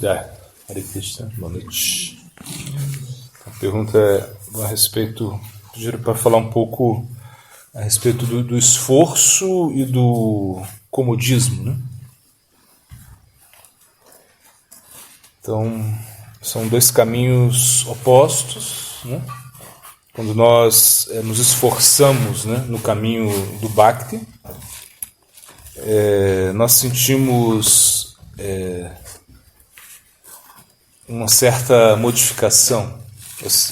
Hare Krishna, boa noite. A pergunta é a respeito, pediram para falar um pouco a respeito do esforço e do comodismo, né? Então, são dois caminhos opostos, né? Quando nós nos esforçamos, né, no caminho do Bhakti, nós sentimos uma certa modificação,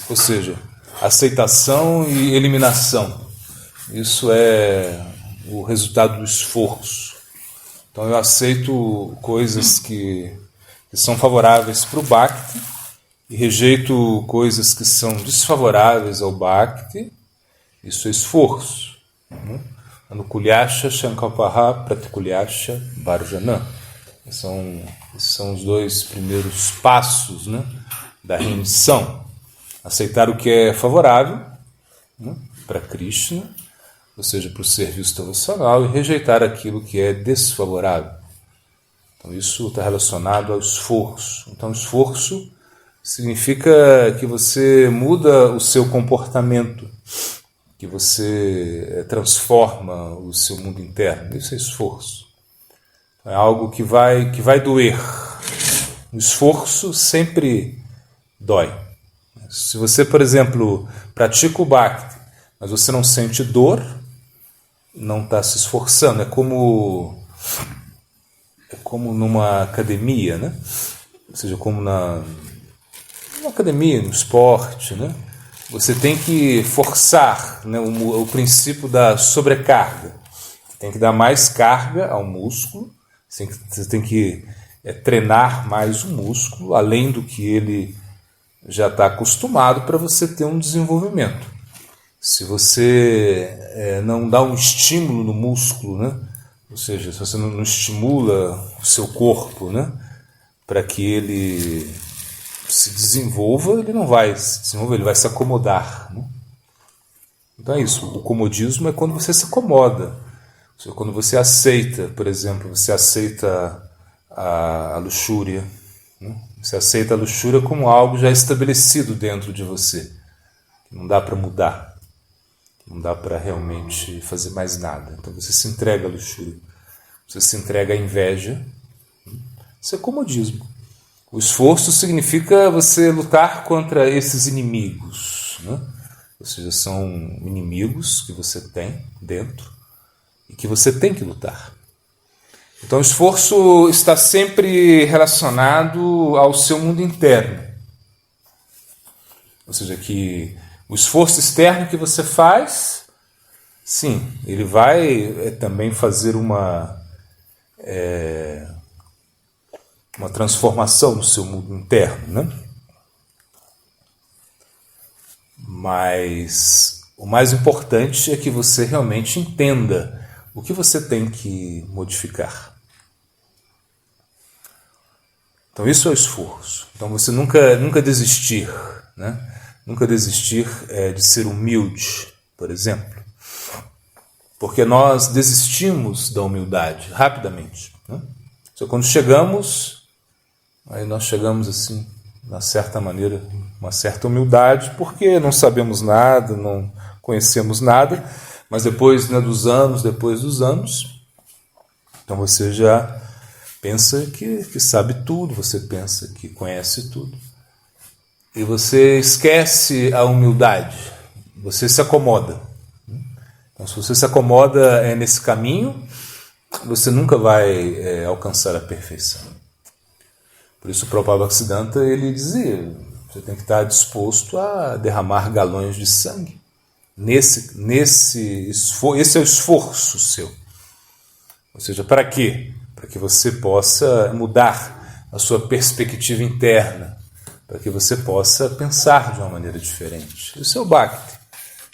ou seja, aceitação e eliminação. Isso é o resultado do esforço. Então eu aceito coisas que são favoráveis para o Bhakti e rejeito coisas que são desfavoráveis ao Bhakti. Isso é esforço. Anukulyasha Shankapaha Pratikulyasha Bharjana. Esses são os dois primeiros passos, né, da rendição. Aceitar o que é favorável, né, para Krishna, ou seja, para o serviço devocional, e rejeitar aquilo que é desfavorável. Então isso está relacionado ao esforço. Então esforço significa que você muda o seu comportamento, que você transforma o seu mundo interno. Isso é esforço. É algo que vai doer. O esforço sempre dói. Se você, por exemplo, pratica o Bhakti, mas você não sente dor, não está se esforçando. É como numa academia, né? Ou seja, como numa academia, no esporte, né? Você tem que forçar, né, o princípio da sobrecarga. Você tem que dar mais carga ao músculo. Você tem que treinar mais o músculo, além do que ele já está acostumado, para você ter um desenvolvimento. Se você não dá um estímulo no músculo, né? Ou seja, se você não estimula o seu corpo, né, para que ele se desenvolva, ele não vai se desenvolver, ele vai se acomodar, né? Então é isso, o comodismo é quando você se acomoda. Quando você aceita, por exemplo, você aceita a luxúria, né? Você aceita a luxúria como algo já estabelecido dentro de você. Não dá para mudar. Não dá para realmente fazer mais nada. Então você se entrega à luxúria. Você se entrega à inveja. Isso é comodismo. O esforço significa você lutar contra esses inimigos, né? Ou seja, são inimigos que você tem dentro e que você tem que lutar. Então o esforço está sempre relacionado ao seu mundo interno. Ou seja, que o esforço externo que você faz, sim, ele vai também fazer uma transformação no seu mundo interno, né? Mas o mais importante é que você realmente entenda o que você tem que modificar. Então isso é o esforço. Então você nunca desistir, né? Nunca desistir de ser humilde, por exemplo. Porque nós desistimos da humildade rapidamente, né? Só quando chegamos, aí nós chegamos assim, de certa maneira, uma certa humildade, porque não sabemos nada, não conhecemos nada, mas depois dos anos, então você já pensa que sabe tudo, você pensa que conhece tudo. E você esquece a humildade, você se acomoda. Então, se você se acomoda nesse caminho, você nunca vai alcançar a perfeição. Por isso o Prabhupada Bhaktisiddhanta, ele dizia, você tem que estar disposto a derramar galões de sangue. Esse é o esforço seu. Ou seja, para quê? Para que você possa mudar a sua perspectiva interna, para que você possa pensar de uma maneira diferente. Isso é o Bhakti.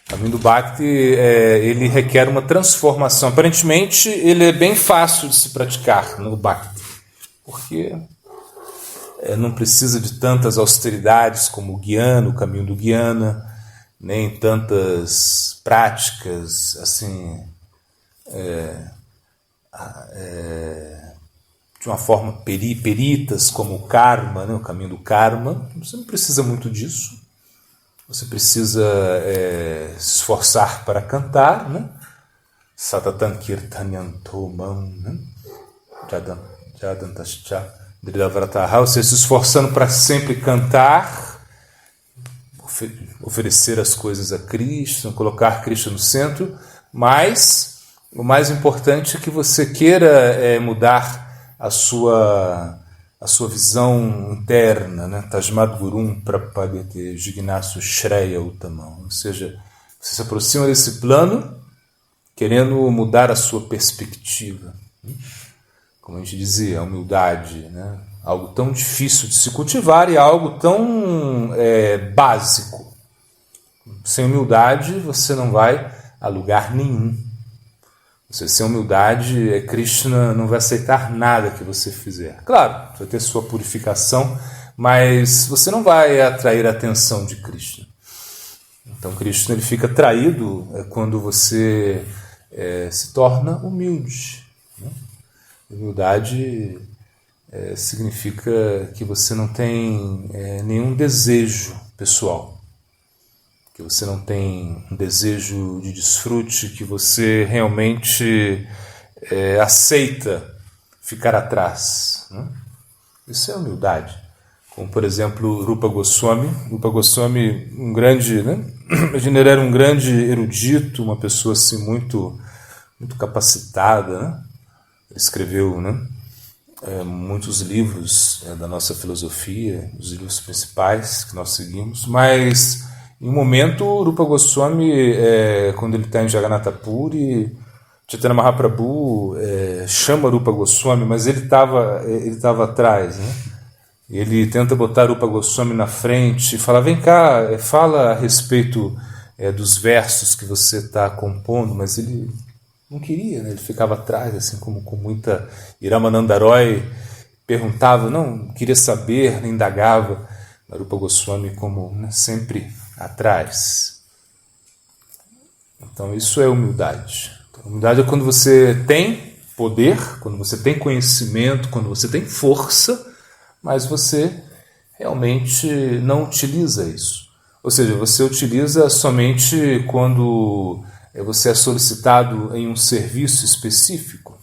O caminho do Bhakti, ele requer uma transformação. Aparentemente, ele é bem fácil de se praticar no Bhakti, porque não precisa de tantas austeridades como o Guiana, o caminho do Guiana, nem tantas práticas assim de uma forma peritas, como o karma, né, o caminho do karma. Você não precisa muito disso. Você precisa se esforçar para cantar, né? Satatan kirtanyantomam, né? Jadantascha drilavrataha. Você se esforçando para sempre cantar, oferecer as coisas a Cristo, colocar Cristo no centro, mas o mais importante é que você queira mudar a sua visão interna, né? Tasmad Gurum Prapagate Jignasya Shreya Uttamam. Ou seja, você se aproxima desse plano querendo mudar a sua perspectiva. Como a gente dizia, a humildade, né? Algo tão difícil de se cultivar e algo tão básico. Sem humildade você não vai a lugar nenhum. Você sem humildade, Krishna não vai aceitar nada que você fizer. Claro, vai ter sua purificação, mas você não vai atrair a atenção de Krishna. Então Krishna ele fica atraído quando você se torna humilde. Né? Humildade significa que você não tem nenhum desejo pessoal, que você não tem um desejo de desfrute, que você realmente aceita ficar atrás. Né? Isso é humildade. Como, por exemplo, Rupa Goswami. Rupa Goswami, um grande, né? Imagina, ele era um grande erudito, uma pessoa assim, muito capacitada. Né? Ele escreveu, né? Muitos livros da nossa filosofia, os livros principais que nós seguimos, mas em um momento, Rupa Goswami, quando ele está em Jagannatha Puri, Chaitanya Mahaprabhu chama Rupa Goswami, mas ele estava atrás, né? Ele tenta botar Rupa Goswami na frente e fala, vem cá, fala a respeito dos versos que você está compondo, mas ele não queria, né? Ele ficava atrás, assim como com muita... Ramananda Roy perguntava, não queria saber, nem indagava. Rupa Goswami como, né, sempre atrás. Então isso é humildade. Humildade é quando você tem poder, quando você tem conhecimento, quando você tem força, mas você realmente não utiliza isso. Ou seja, você utiliza somente quando você é solicitado em um serviço específico.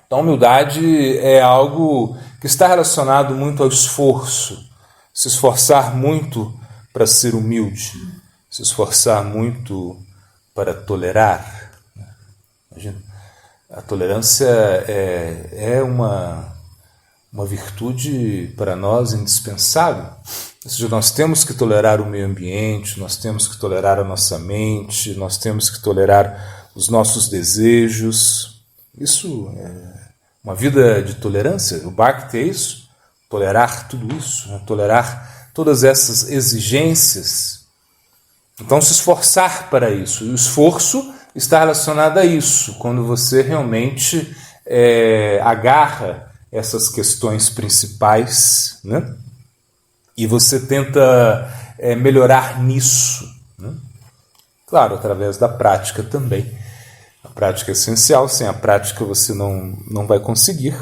Então, humildade é algo que está relacionado muito ao esforço. Se esforçar muito para ser humilde. Se esforçar muito para tolerar. Imagina, a tolerância é uma virtude para nós indispensável. Ou seja, nós temos que tolerar o meio ambiente, nós temos que tolerar a nossa mente, nós temos que tolerar os nossos desejos. Isso é uma vida de tolerância. O Bhakti é isso, tolerar tudo isso, né? Tolerar todas essas exigências. Então, se esforçar para isso. E o esforço está relacionado a isso, quando você realmente agarra essas questões principais, né? E você tenta melhorar nisso. Né? Claro, através da prática também. A prática é essencial, sem a prática você não vai conseguir.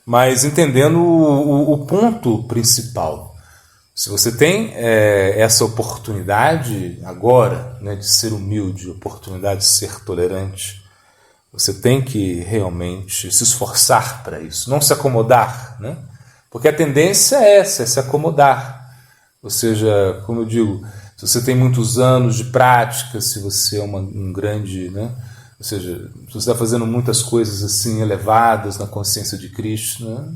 Mas entendendo o ponto principal. Se você tem essa oportunidade agora, né, de ser humilde, oportunidade de ser tolerante, você tem que realmente se esforçar para isso, não se acomodar, né? Porque a tendência é essa, é se acomodar. Ou seja, como eu digo, se você tem muitos anos de prática, se você é um grande, né? Ou seja, se você está fazendo muitas coisas assim elevadas na consciência de Krishna,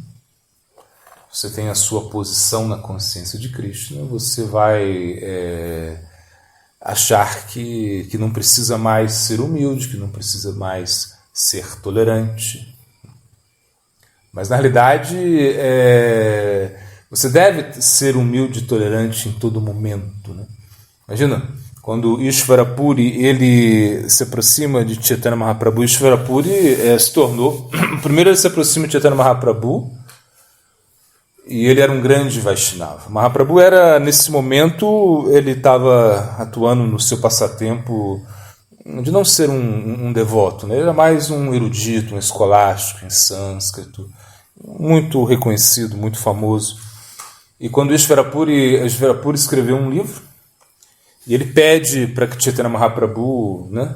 você tem a sua posição na consciência de Krishna, você vai achar que não precisa mais ser humilde, que não precisa mais ser tolerante. Mas, na realidade, você deve ser humilde e tolerante em todo momento. Né? Imagina, quando Ishvara Puri ele se aproxima de Chaitanya Mahaprabhu, Ishvara Puri se tornou... Primeiro ele se aproxima de Chaitanya Mahaprabhu, e ele era um grande Vaishnava. Mahaprabhu era, nesse momento, ele estava atuando no seu passatempo de não ser um devoto, né? Ele era mais um erudito, um escolástico em sânscrito, muito reconhecido, muito famoso. E quando Ishvarapuri escreveu um livro, e ele pede para que Chaitanya Mahaprabhu, né,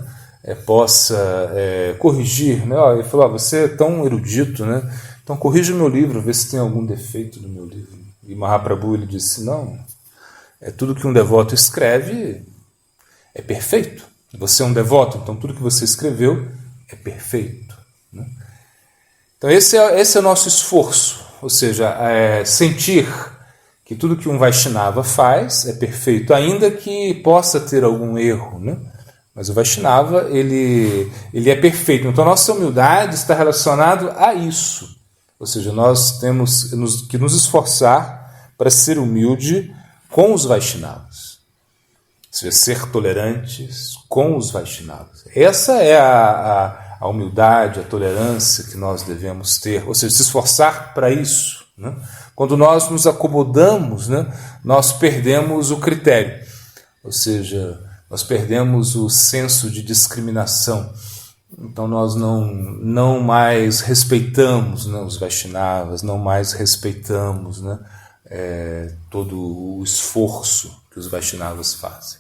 possa corrigir, né? Ele falou, você é tão erudito, né? Então corrija o meu livro, vê se tem algum defeito no meu livro. E Mahaprabhu ele disse, não, tudo que um devoto escreve é perfeito. Você é um devoto, então tudo que você escreveu é perfeito, né? Então esse é o nosso esforço, ou seja, sentir que tudo que um Vaishnava faz é perfeito, ainda que possa ter algum erro, né? Mas o Vaishnava, ele é perfeito. Então a nossa humildade está relacionada a isso. Ou seja, nós temos que nos esforçar para ser humilde com os Vaishnavas. Ou seja, ser tolerantes com os Vaishnavas. Essa é a humildade, a tolerância que nós devemos ter. Ou seja, se esforçar para isso, né? Quando nós nos acomodamos, né, nós perdemos o critério. Ou seja, nós perdemos o senso de discriminação. Então nós não mais respeitamos, né, os Vaishnavas, não mais respeitamos, né, todo o esforço que os Vaishnavas fazem.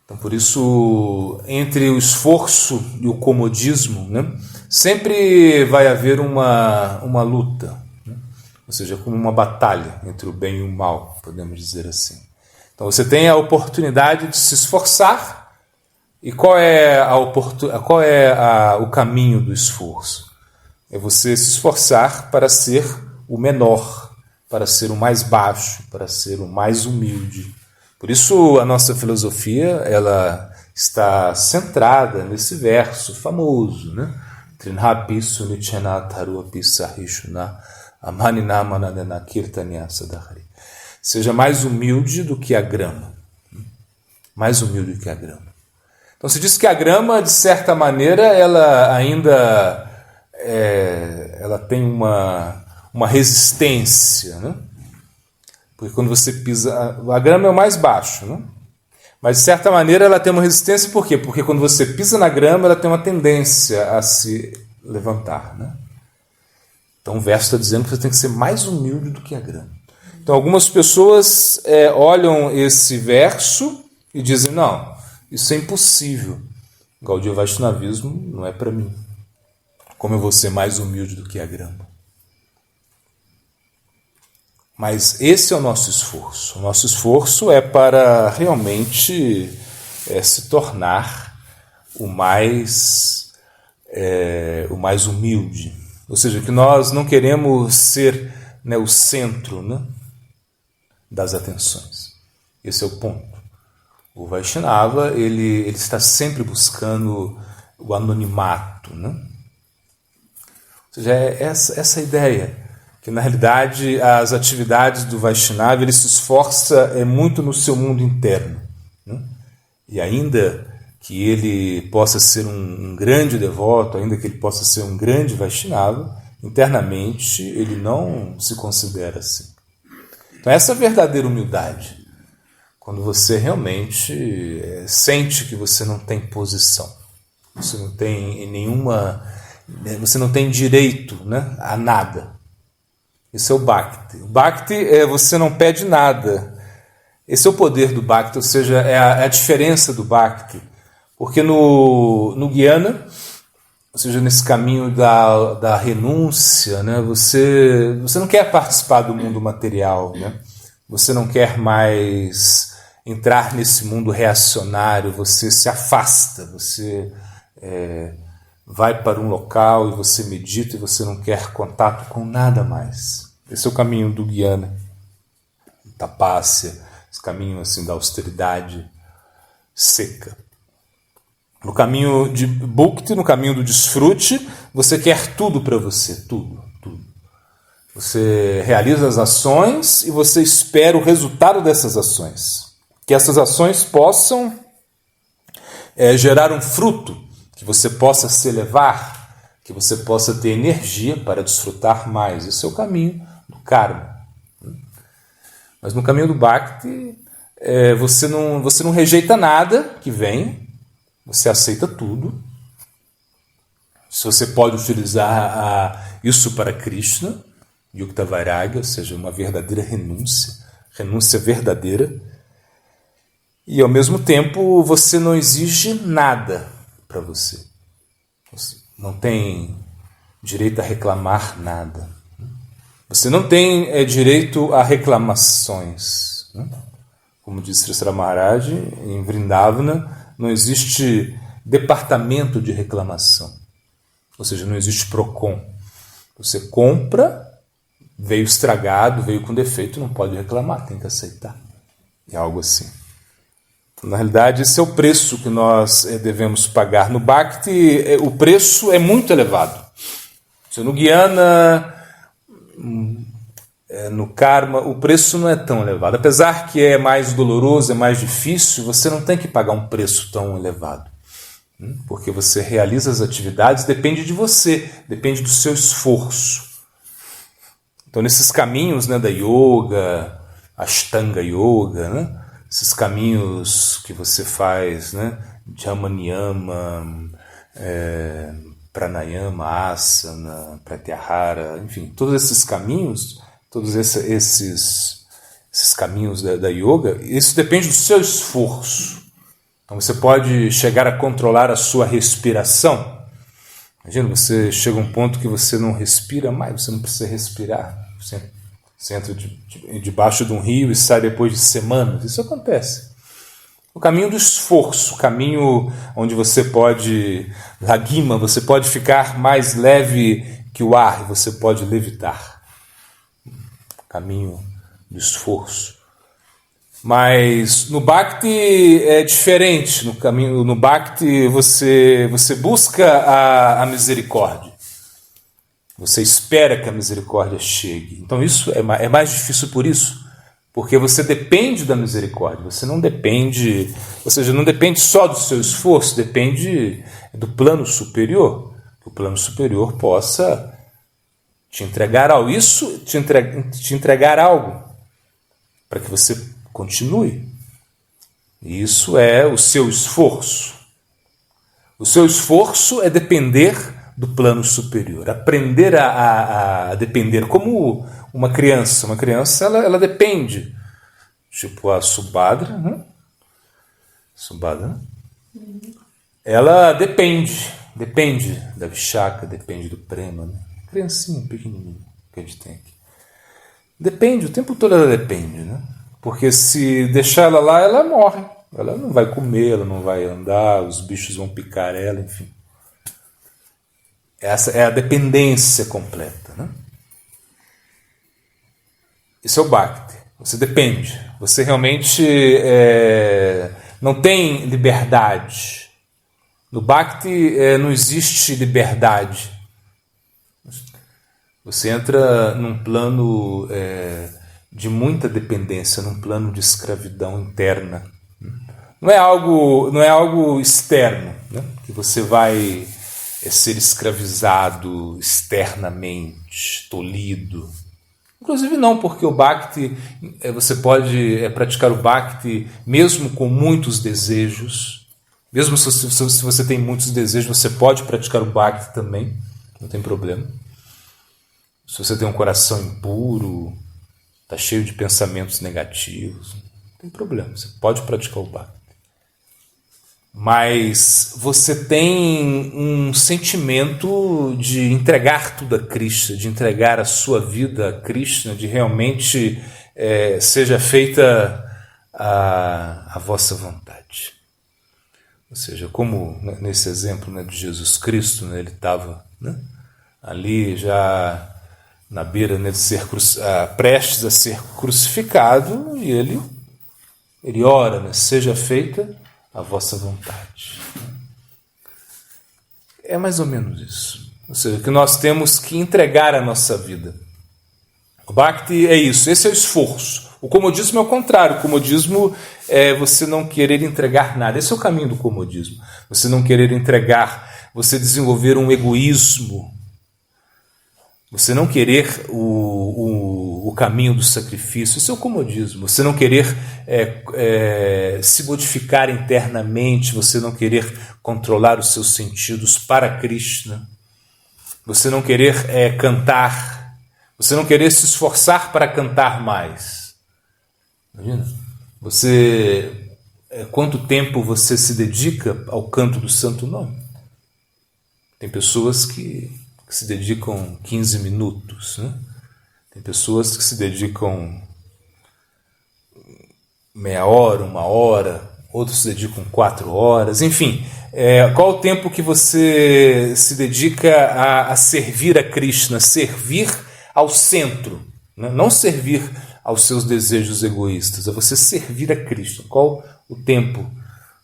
Então por isso, entre o esforço e o comodismo, né, sempre vai haver uma luta, né? Ou seja, como uma batalha entre o bem e o mal, podemos dizer assim. Então você tem a oportunidade de se esforçar. E qual é o caminho do esforço? É você se esforçar para ser o menor, para ser o mais baixo, para ser o mais humilde. Por isso a nossa filosofia ela está centrada nesse verso famoso, né? Trinhapi sunichena taruapi sahishuna amanina manadena kirtanya sadhari. Seja mais humilde do que a grama. Mais humilde do que a grama. Então se diz que a grama, de certa maneira, ela ainda ela tem uma resistência, né? Porque quando você pisa... A grama é o mais baixo, né? Mas de certa maneira ela tem uma resistência, por quê? Porque quando você pisa na grama, ela tem uma tendência a se levantar, né? Então o verso está dizendo que você tem que ser mais humilde do que a grama. Então algumas pessoas olham esse verso e dizem, não, isso é impossível. Gaudiya Vaishnavismo não é para mim. Como eu vou ser mais humilde do que a grama? Mas esse é o nosso esforço. O nosso esforço é para realmente se tornar o mais humilde. Ou seja, que nós não queremos ser, né, o centro, né, das atenções. Esse é o ponto. O Vaishnava, ele está sempre buscando o anonimato, né? Ou seja, é essa ideia, que na realidade as atividades do Vaishnava, ele se esforça muito no seu mundo interno, né? E ainda que ele possa ser um grande devoto, ainda que ele possa ser um grande Vaishnava, internamente ele não se considera assim. Então essa é a verdadeira humildade. Quando você realmente sente que você não tem posição, você não tem você não tem direito, né, a nada. Isso é o Bhakti. O Bhakti é você não pede nada. Esse é o poder do Bhakti, ou seja, é a diferença do Bhakti. Porque no Jnana, ou seja, nesse caminho da renúncia, né, você não quer participar do mundo material, né? Você não quer mais entrar nesse mundo reacionário, você se afasta, você vai para um local e você medita e você não quer contato com nada mais. Esse é o caminho do Jnana, tapasya, esse caminho assim, da austeridade seca. No caminho de Bhukti, no caminho do desfrute, você quer tudo para você, tudo. Você realiza as ações e você espera o resultado dessas ações. Que essas ações possam gerar um fruto, que você possa se elevar, que você possa ter energia para desfrutar mais. Esse é o caminho do karma. Mas no caminho do Bhakti, você não rejeita nada que vem, você aceita tudo. Se você pode utilizar isso para Krishna, Yukta Vairagya, ou seja, uma verdadeira renúncia verdadeira. E ao mesmo tempo você não exige nada para você. Você não tem direito a reclamar nada. Você não tem direito a reclamações. Como disse Sri Sri Maharaj, em Vrindavana não existe departamento de reclamação. Ou seja, não existe PROCON. Você compra, veio estragado, veio com defeito, não pode reclamar, tem que aceitar. É algo assim. Então, na realidade, esse é o preço que nós devemos pagar. No Bhakti, o preço é muito elevado. No Jnana, no Karma, o preço não é tão elevado. Apesar que é mais doloroso, é mais difícil, você não tem que pagar um preço tão elevado. Porque você realiza as atividades, depende de você, depende do seu esforço. Então, nesses caminhos, da yoga, Ashtanga Yoga, esses caminhos que você faz, Jama Niyama, Pranayama, Asana, Pratyahara, enfim, todos esses caminhos, todos esses caminhos da yoga, isso depende do seu esforço. Então você pode chegar a controlar a sua respiração. Imagina, você chega a um ponto que você não respira mais, você não precisa respirar. Você entra debaixo de um rio e sai depois de semanas. Isso acontece. O caminho do esforço, o caminho onde você pode, Lagima, você pode ficar mais leve que o ar, você pode levitar. Caminho do esforço. Mas no Bhakti é diferente. No Bhakti você busca a misericórdia. Você espera que a misericórdia chegue. Então isso é mais difícil por isso. Porque você depende da misericórdia. Você não depende, ou seja, não depende só do seu esforço, depende do plano superior. Que o plano superior possa te entregar algo. Isso te entregar algo para que você continue. Isso é o seu esforço. O seu esforço é depender do plano superior. Aprender a depender. Como uma criança. Uma criança, ela depende. Tipo a Subhadra. Subhadra. Ela depende. Depende da Vishaka, depende do Prema. Criancinha pequenininha que a gente tem aqui. Depende, o tempo todo ela depende, Porque se deixar ela lá, ela morre. Ela não vai comer, ela não vai andar, os bichos vão picar ela, enfim. Essa é a dependência completa. Isso é o Bhakti. Você depende. Você realmente não tem liberdade. No Bhakti não existe liberdade. Você entra num plano de muita dependência, num plano de escravidão interna. Não é algo externo, que você vai ser escravizado externamente, tolhido. Inclusive não, porque o Bhakti, você pode praticar o Bhakti mesmo com muitos desejos. Mesmo se você tem muitos desejos, você pode praticar o Bhakti também, não tem problema. Se você tem um coração impuro, está cheio de pensamentos negativos, não tem problema, você pode praticar o Bhakti. Mas você tem um sentimento de entregar tudo a Krishna, de entregar a sua vida a Krishna, de realmente seja feita a vossa vontade. Ou seja, como nesse exemplo de Jesus Cristo, ele estava ali já na beira de ser prestes a ser crucificado, e ele ora, seja feita a vossa vontade. É mais ou menos isso. Ou seja, que nós temos que entregar a nossa vida. O Bhakti é isso, esse é o esforço. O comodismo é o contrário. O comodismo é você não querer entregar nada. Esse é o caminho do comodismo. Você não querer entregar, você desenvolver um egoísmo. Você não querer o o caminho do sacrifício. Isso é o comodismo. Você não querer se modificar internamente, você não querer controlar os seus sentidos para Krishna, você não querer cantar, você não querer se esforçar para cantar mais. Imagina, quanto tempo você se dedica ao canto do Santo Nome? Tem pessoas que se dedicam 15 minutos, né? Tem pessoas que se dedicam meia hora, 1 hora, outros se dedicam 4 horas, enfim. Qual o tempo que você se dedica a servir a Krishna, servir ao centro, né? Não servir aos seus desejos egoístas, é você servir a Krishna. Qual o tempo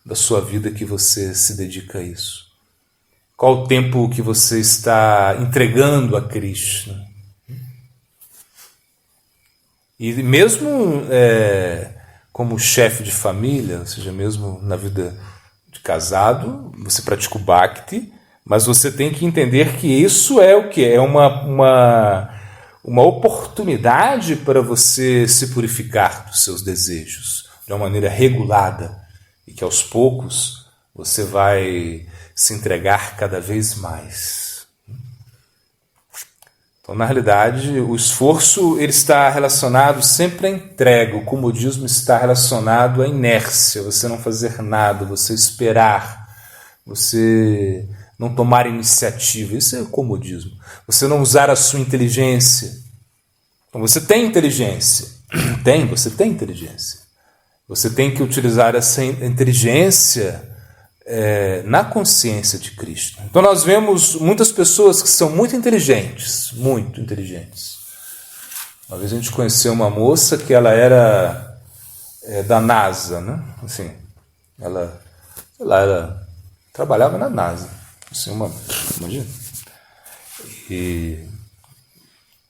da sua vida que você se dedica a isso? Qual o tempo que você está entregando a Krishna? E mesmo como chefe de família, ou seja, mesmo na vida de casado, você pratica o Bhakti, mas você tem que entender que isso é o quê? É uma oportunidade para você se purificar dos seus desejos de uma maneira regulada e que aos poucos você vai se entregar cada vez mais. Então, na realidade, o esforço ele está relacionado sempre à entrega. O comodismo está relacionado à inércia, você não fazer nada, você esperar, você não tomar iniciativa. Isso é o comodismo. Você não usar a sua inteligência. Então, você tem inteligência. Você tem inteligência. Você tem que utilizar essa inteligência na consciência de Krishna. Então nós vemos muitas pessoas que são muito inteligentes. Uma vez a gente conheceu uma moça que ela era da NASA, né? Assim, ela trabalhava na NASA. Assim, imagina. E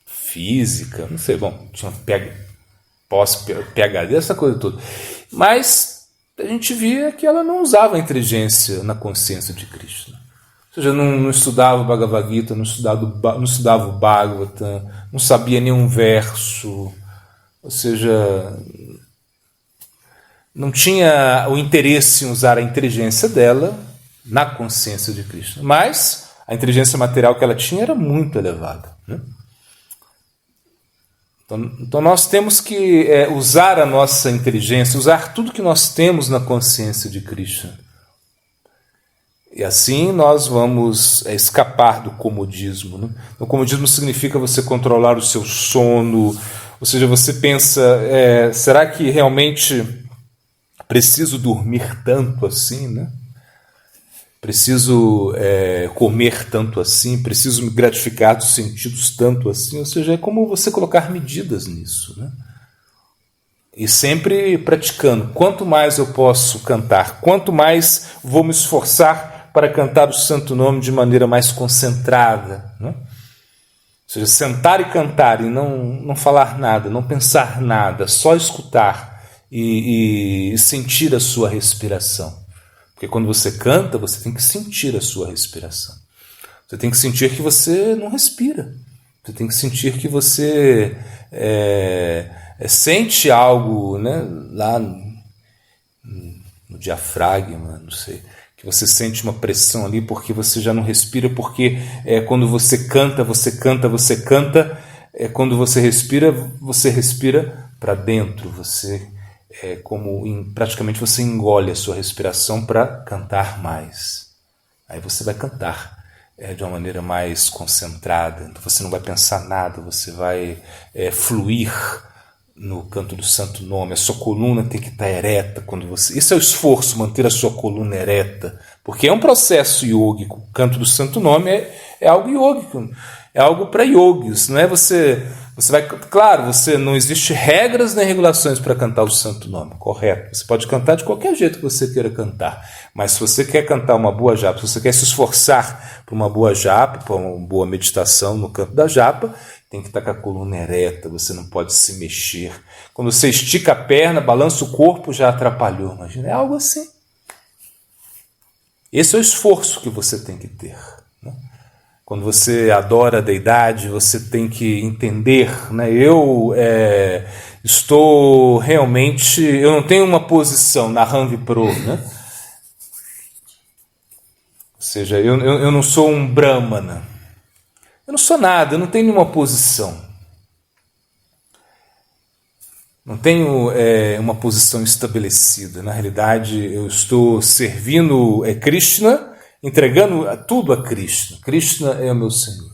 física, não sei, bom, tinha pós-PhD, essa coisa toda. Mas a gente via que ela não usava a inteligência na consciência de Krishna. Ou seja, não estudava o Bhagavad Gita, não estudava o Bhagavatam, não sabia nenhum verso. Ou seja, não tinha o interesse em usar a inteligência dela na consciência de Krishna. Mas a inteligência material que ela tinha era muito elevada, né? Então nós temos que usar a nossa inteligência, usar tudo que nós temos na consciência de Krishna. E assim nós vamos escapar do comodismo, né? O comodismo significa você controlar o seu sono, ou seja, você pensa, será que realmente preciso dormir tanto assim, né? Preciso comer tanto assim, preciso me gratificar dos sentidos tanto assim. Ou seja, é como você colocar medidas nisso, né? E sempre praticando. Quanto mais eu posso cantar, quanto mais vou me esforçar para cantar o Santo Nome de maneira mais concentrada, né? Ou seja, sentar e cantar e não falar nada, não pensar nada, só escutar e sentir a sua respiração. Porque quando você canta, você tem que sentir a sua respiração. Você tem que sentir que você não respira. Você tem que sentir que você sente algo, né, lá no diafragma, não sei. Que você sente uma pressão ali porque você já não respira. Porque quando você canta, quando você respira para dentro. Você... praticamente você engole a sua respiração para cantar mais. Aí você vai cantar de uma maneira mais concentrada. Então você não vai pensar nada, você vai fluir no canto do Santo Nome. A sua coluna tem que estar ereta quando você... Isso é o esforço, manter a sua coluna ereta, porque é um processo yógico. O canto do Santo Nome é algo yógico, é algo para yogis, não é você vai... Claro, não existe regras nem regulações para cantar o Santo Nome, correto? Você pode cantar de qualquer jeito que você queira cantar, mas se você quer cantar uma boa japa, se você quer se esforçar para uma boa japa, para uma boa meditação no canto da japa, tem que estar com a coluna ereta, você não pode se mexer. Quando você estica a perna, balança o corpo, já atrapalhou. Imagina, é algo assim. Esse é o esforço que você tem que ter, né? Quando você adora a deidade, você tem que entender, né? Eu estou realmente... Eu não tenho uma posição na Ranvipro, né? Ou seja, eu não sou um Brahmana. Eu não sou nada, eu não tenho nenhuma posição. Não tenho uma posição estabelecida. Na realidade, eu estou servindo Krishna, entregando tudo a Krishna. Krishna é o meu Senhor.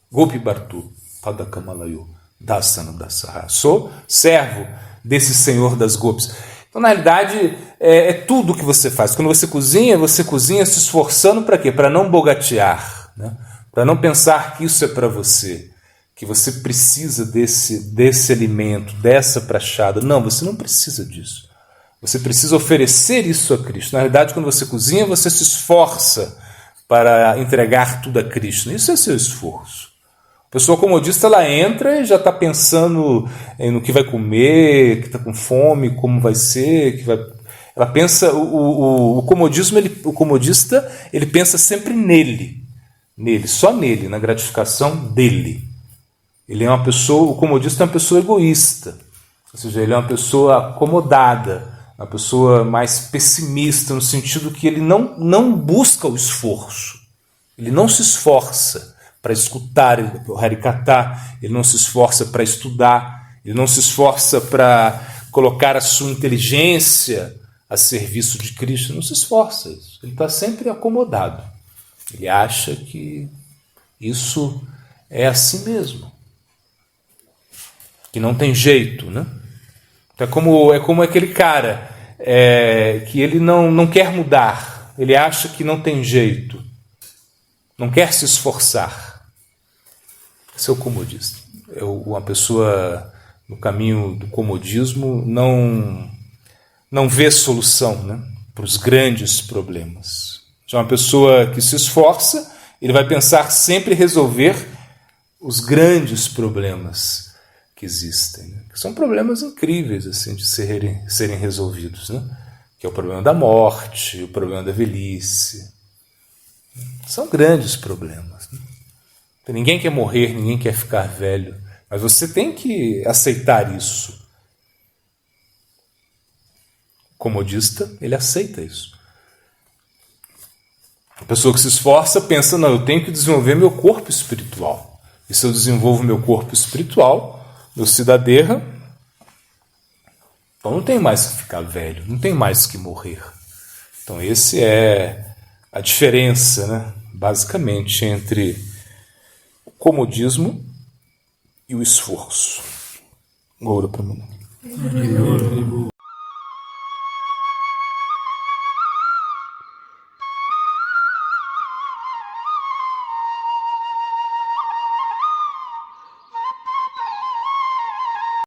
Gopi Bhartu, Padakamalayo, Dasana Dasaha. Sou servo desse Senhor das Gopis. Então, na realidade, é tudo o que você faz. Quando você cozinha se esforçando para quê? Para não bogatear, né? Para não pensar que isso é para você, que você precisa desse alimento, dessa prachada. Não, você não precisa disso. Você precisa oferecer isso a Krishna. Na realidade, quando você cozinha, você se esforça para entregar tudo a Krishna. Isso é seu esforço. A pessoa comodista, ela entra e já está pensando no que vai comer, que está com fome, como vai ser, ela pensa, o comodista, ele pensa sempre nele, só nele, na gratificação dele. Ele é uma pessoa, o comodista é uma pessoa egoísta, ou seja, ele é uma pessoa acomodada, uma pessoa mais pessimista, no sentido que ele não busca o esforço, ele não se esforça para escutar o Harikatha, ele não se esforça para estudar, ele não se esforça para colocar a sua inteligência a serviço de Cristo, não se esforça isso. Ele está sempre acomodado. Ele acha que isso é assim mesmo, que não tem jeito, né? É como aquele cara que ele não quer mudar, ele acha que não tem jeito, não quer se esforçar. Esse é o comodista. É uma pessoa no caminho do comodismo não vê solução, né, para os grandes problemas. Já uma pessoa que se esforça, ele vai pensar sempre em resolver os grandes problemas que existem, né? Que são problemas incríveis assim, de serem resolvidos, né? Que é o problema da morte, o problema da velhice. São grandes problemas, né? Ninguém quer morrer, ninguém quer ficar velho, mas você tem que aceitar isso. O comodista, ele aceita isso. A pessoa que se esforça pensa, não, eu tenho que desenvolver meu corpo espiritual. E se eu desenvolvo meu corpo espiritual, meu Siddhadeha, então não tem mais que ficar velho, não tem mais que morrer. Então esse é a diferença, né, basicamente, entre o comodismo e o esforço. Goura para mim.